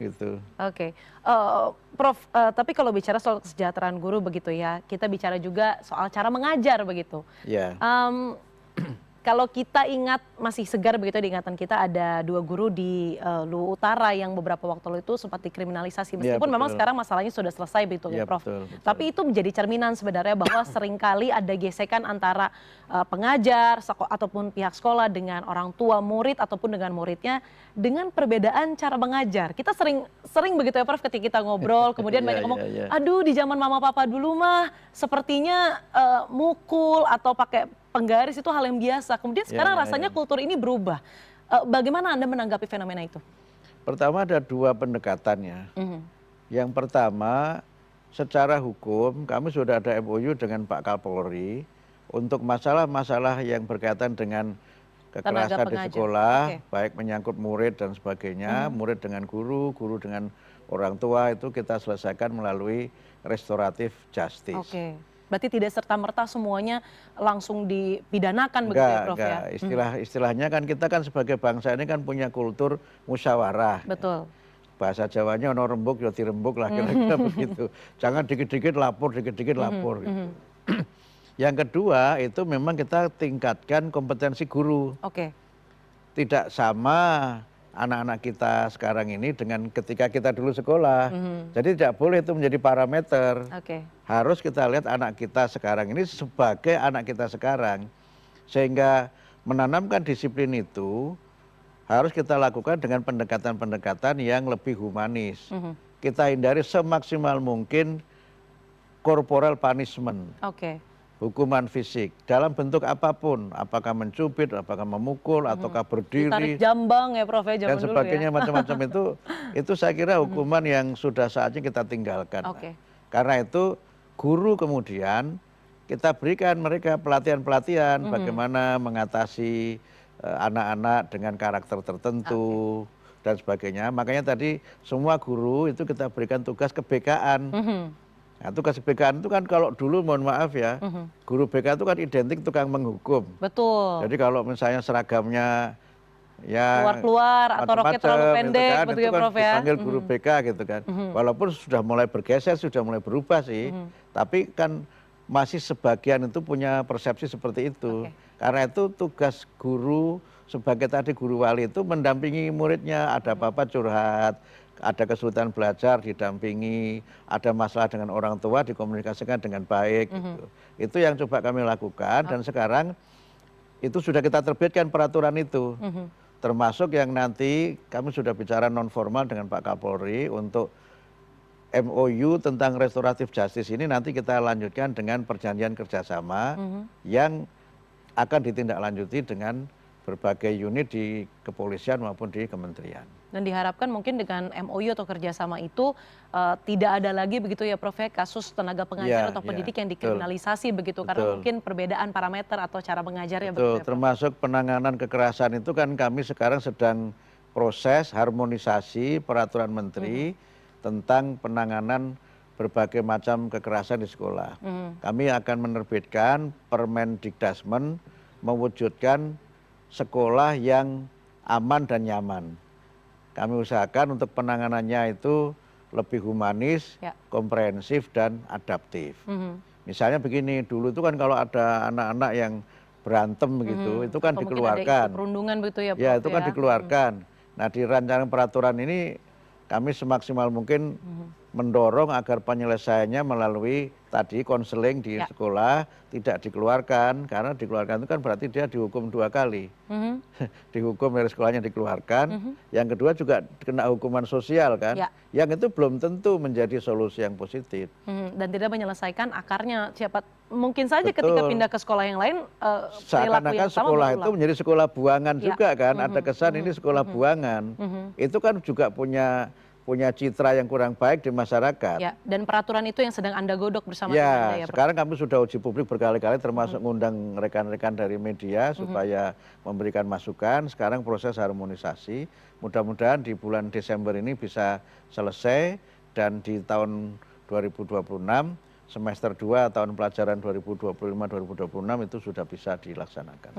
gitu. Oke, Prof, tapi kalau bicara soal kesejahteraan guru begitu ya, kita bicara juga soal cara mengajar begitu. Ya, Mmm, Kalau kita ingat, masih segar begitu di ingatan kita, ada 2 guru di, Luwu Utara yang beberapa waktu lalu itu sempat dikriminalisasi. iya Meskipun memang betul. sekarang masalahnya sudah selesai begitu ya Iya Prof. betul betul. Tapi itu menjadi cerminan sebenarnya bahwa seringkali ada gesekan antara, pengajar ataupun pihak sekolah dengan orang tua murid ataupun dengan muridnya, dengan perbedaan cara mengajar. Kita sering sering begitu ya Prof ketika kita ngobrol, kemudian Iya banyak ngomong, iya iya. "Aduh di zaman mama papa dulu mah sepertinya, mukul atau pakai penggaris itu hal yang biasa." Kemudian Iya sekarang iya iya. rasanya kultur ini berubah. Bagaimana Anda menanggapi fenomena itu? Pertama ada 2 pendekatannya. Mhm. Yang pertama, secara hukum kami sudah ada MOU dengan Pak Kapolri untuk masalah-masalah yang berkaitan dengan Tenaga kekerasan di pengajar. sekolah, Oke. baik menyangkut murid dan sebagainya, Mhm. murid dengan guru, guru dengan orang tua, itu kita selesaikan melalui restoratif justice. Oke. Berarti tidak serta-merta semuanya langsung dipidanakan begitu ya Prof Enggak, ya? Mhm. istilahnya kan kita kan sebagai bangsa ini kan punya kultur musyawarah. Betul. Bahasa Jawanya ono rembug ya dirembug lah kira-kira Mhm. begitu. Jangan dikit-dikit lapor, dikit-dikit Mhm lapor gitu. mhm. Yang kedua itu memang kita tingkatkan kompetensi guru. Oke. Tidak sama anak-anak kita sekarang ini dengan ketika kita dulu sekolah. Mhm. Jadi tidak boleh itu menjadi parameter. Oke. Harus kita lihat anak kita sekarang ini sebagai anak kita sekarang. Sehingga menanamkan disiplin itu harus kita lakukan dengan pendekatan-pendekatan yang lebih humanis. Mhm. Kita hindari semaksimal mungkin corporal punishment, Oke. hukuman fisik dalam bentuk apapun, apakah mencubit, apakah memukul, ataukah Ditarik berdiri jambang ya Prof ya dan zaman dulu ya? sebagainya macam-macam itu saya kira hukuman yang sudah saatnya kita tinggalkan. Oke. Karena itu guru kemudian kita berikan mereka pelatihan-pelatihan bagaimana mengatasi anak-anak dengan karakter tertentu dan sebagainya. Makanya tadi semua guru itu kita berikan tugas kebekaan. Mhm. Nah, tugas BK itu kan kalau dulu mohon maaf ya, Mhm. guru BK itu kan identik tukang menghukum. Betul. Jadi kalau misalnya seragamnya ya Keluar-keluar atau roknya terlalu macam-macam pendek kan, begitu itu ya kan Prof ya? dipanggil guru BK gitu kan. Walaupun sudah mulai bergeser, sudah mulai berubah sih, tapi kan masih sebagian itu punya persepsi seperti itu. Oke. Karena itu tugas guru sebagai tadi guru wali itu mendampingi muridnya, ada apa-apa curhat, ada kesulitan belajar didampingi, ada masalah dengan orang tua dikomunikasikan dengan baik gitu. Itu yang coba kami lakukan dan sekarang itu sudah kita terbitkan peraturan itu. Termasuk yang nanti kami sudah bicara non formal dengan Pak Kapolri untuk MOU tentang restoratif justice ini nanti kita lanjutkan dengan perjanjian kerjasama yang akan ditindaklanjuti dengan berbagai unit di kepolisian maupun di kementerian. Dan diharapkan mungkin dengan MOU atau kerjasama itu tidak ada lagi begitu ya Prof ya, kasus tenaga pengajar atau pendidik yang betul. dikriminalisasi begitu karena Betul. mungkin perbedaan parameter atau cara mengajarnya begitu Betul, ya Prof. termasuk penanganan kekerasan itu kan kami sekarang sedang proses harmonisasi peraturan menteri tentang penanganan berbagai macam kekerasan di sekolah. Kami akan menerbitkan Permendikdasmen mewujudkan sekolah yang aman dan nyaman. Kami usahakan untuk penanganannya itu lebih humanis, Ya. komprehensif dan adaptif. Misalnya begini, dulu itu kan kalau ada anak-anak yang berantem begitu, itu kan Atau mungkin ada dikeluarkan. isu perundungan begitu ya Prof Ya, itu kan dikeluarkan. Nah, di rancangan peraturan ini kami semaksimal mungkin mendorong agar penyelesaiannya melalui tadi konseling di Ya. sekolah tidak dikeluarkan, karena dikeluarkan itu kan berarti dia dihukum 2 kali. Dihukum dari sekolahnya dikeluarkan, yang kedua juga kena hukuman sosial kan, Ya. yang itu belum tentu menjadi solusi yang positif. Dan tidak menyelesaikan akarnya. Mungkin saja ketika Betul. pindah ke sekolah yang lain, perilaku Seakan-akan yang sama sekolah itu berulang. menjadi sekolah buangan Ya. juga kan, ada kesan ini sekolah buangan. Itu kan juga punya citra yang kurang baik di masyarakat. Ya, dan peraturan itu yang sedang Anda godok bersama dengan Anda Ya, ya Prof. sekarang kami sudah uji publik berkali-kali termasuk ngundang rekan-rekan dari media supaya memberikan masukan. Sekarang proses harmonisasi. Mudah-mudahan di bulan Desember ini bisa selesai dan di tahun 2026 semester 2 tahun pelajaran 2025-2026 itu sudah bisa dilaksanakan.